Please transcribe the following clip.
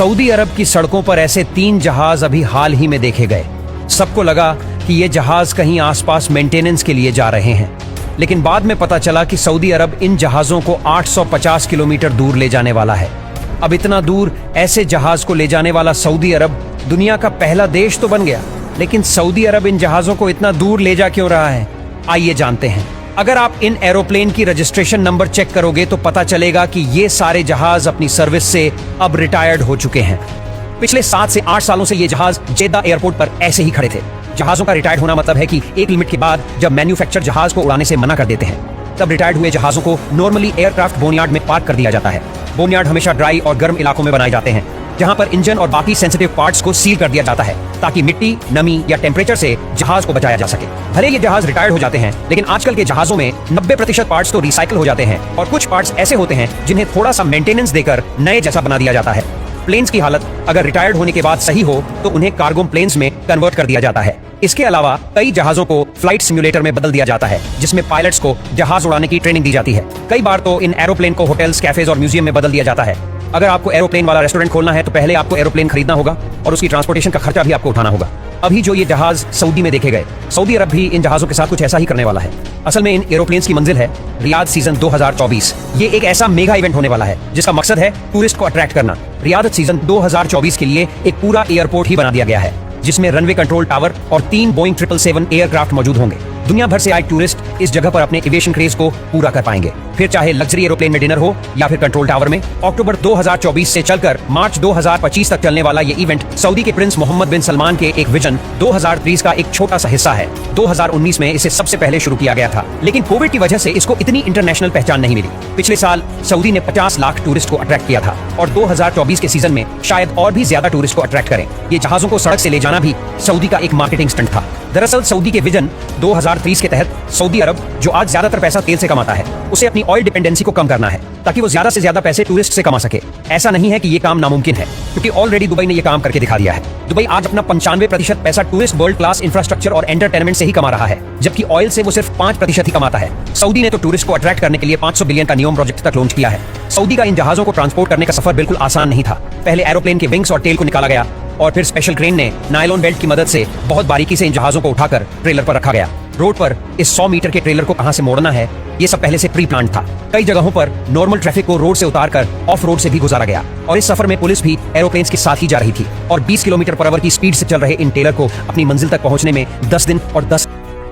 Saudi अरब की सड़कों पर ऐसे 3 जहाज अभी हाल ही में देखे गए। सबको लगा कि ये जहाज कहीं आसपास मेंटेनेंस के लिए जा रहे हैं, लेकिन बाद में पता चला कि सऊदी अरब इन जहाजों को 850 किलोमीटर दूर ले जाने वाला है। अब इतना दूर ऐसे जहाज को ले जाने वाला सऊदी अरब दुनिया का पहला देश तो बन गया, लेकिन सऊदी अरब इन जहाजों को इतना दूर ले जा क्यों रहा है, आइए जानते हैं। अगर आप इन एरोप्लेन की रजिस्ट्रेशन नंबर चेक करोगे तो पता चलेगा कि ये सारे जहाज अपनी सर्विस से अब रिटायर्ड हो चुके हैं। पिछले 7 से 8 सालों से ये जहाज जेद्दा एयरपोर्ट पर ऐसे ही खड़े थे। जहाजों का रिटायर्ड होना मतलब है कि एक लिमिट के बाद जब मैन्युफैक्चर जहाज को उड़ाने से मना कर देते हैं, तब रिटायर्ड हुए जहाजों को नॉर्मली एयरक्राफ्ट बोनयार्ड में पार्क कर दिया जाता है। बोनयार्ड हमेशा ड्राई और गर्म इलाकों में बनाए जाते हैं, जहां पर इंजन और बाकी सेंसिटिव पार्ट्स को सील कर दिया जाता है ताकि मिट्टी, नमी या टेम्परेचर से जहाज को बचाया जा सके। भले ये जहाज रिटायर्ड हो जाते हैं, लेकिन आजकल के जहाजों में 90% पार्ट्स तो रिसाइकल हो जाते हैं और कुछ पार्ट्स ऐसे होते हैं जिन्हें थोड़ा सा मेंटेनेंस देकर नए जैसा बना दिया जाता है। प्लेन्स की हालत अगर रिटायर्ड होने के बाद सही हो तो उन्हें कार्गो प्लेन्स में कन्वर्ट कर दिया जाता है। इसके अलावा कई जहाजों को फ्लाइट सिमुलेटर में बदल दिया जाता है, जिसमें पायलट्स को जहाज उड़ाने की ट्रेनिंग दी जाती है। कई बार तो इन एरोप्लेन को होटल्स, कैफेज और म्यूजियम में बदल दिया जाता है। अगर आपको एरोप्लेन वाला रेस्टोरेंट खोलना है तो पहले आपको एरोप्लेन खरीदना होगा और उसकी ट्रांसपोर्टेशन का खर्चा भी आपको उठाना होगा। अभी जो ये जहाज सऊदी में देखे गए, सऊदी अरब भी इन जहाजों के साथ कुछ ऐसा ही करने वाला है। असल में इन एरोप्लेन्स की मंजिल है रियाद सीजन 2024। ये एक ऐसा मेगा इवेंट होने वाला है जिसका मकसद है टूरिस्ट को अट्रैक्ट करना। रियाद सीजन 2024 के लिए एक पूरा एयरपोर्ट ही बना दिया गया है, जिसमें रनवे कंट्रोल टावर और 3 बोइंग 777 एयरक्राफ्ट मौजूद होंगे। दुनिया भर से आए टूरिस्ट इस जगह पर अपने एविएशन क्रेज को पूरा कर पाएंगे, फिर चाहे लग्जरी एरोप्लेन में डिनर हो या फिर कंट्रोल टावर में। अक्टूबर 2024 से चलकर मार्च 2025 तक चलने वाला ये इवेंट सऊदी के प्रिंस मोहम्मद बिन सलमान के एक विजन 2030 का एक छोटा सा हिस्सा है। 2019 में इसे सबसे पहले शुरू किया गया था, लेकिन कोविड की वजह से इसको इतनी इंटरनेशनल पहचान नहीं मिली। पिछले साल सऊदी ने 50 लाख टूरिस्ट को अट्रैक्ट किया था और 2024 के सीजन में शायद और भी ज्यादा टूरिस्ट को अट्रैक्ट करें। ये जहाजों को सड़क से ले जाना भी सऊदी का एक मार्केटिंग स्टंट था। दरअसल सऊदी के विजन 2030 के तहत सऊदी अरब, जो आज ज्यादातर पैसा तेल से कमाता है, उसे अपनी ऑयल डिपेंडेंसी को कम करना है ताकि वो ज्यादा से ज्यादा पैसे टूरिस्ट से कमा सके। ऐसा नहीं है कि ये काम नामुमकिन है, क्योंकि ऑलरेडी दुबई ने ये काम करके दिखा दिया है। दुबई आज अपना 95% पैसा टूरिस्ट, वर्ल्ड क्लास इंफ्रास्ट्रक्चर और एंटरटेनमेंट से ही कमा रहा है, जबकि ऑयल से वो सिर्फ 5% ही कमाता है। सऊदी ने तो टूरिस्ट को अट्रैक्ट करने के लिए 500 बिलियन का नियोम प्रोजेक्ट तक लॉन्च किया है। सऊदी का इन जहाजों को ट्रांसपोर्ट करने का सफर बिल्कुल आसान नहीं था। पहले एरोप्लेन के विंग्स और टेल को निकाला गया और फिर स्पेशल क्रेन ने नायलॉन बेल्ट की मदद से बहुत बारीकी से इन जहाजों को उठाकर ट्रेलर पर रखा गया। रोड पर इस 100 मीटर के ट्रेलर को कहां से मोड़ना है, ये सब पहले से प्री प्लान था। कई जगहों पर नॉर्मल ट्रैफिक को रोड से उतारकर ऑफ रोड से भी गुजारा गया और इस सफर में पुलिस भी एरोप्लेन्स के साथ ही जा रही थी और 20 किलोमीटर पर आवर की स्पीड से चल रहे इन ट्रेलर को अपनी मंजिल तक पहुंचने में 10 दिन और 10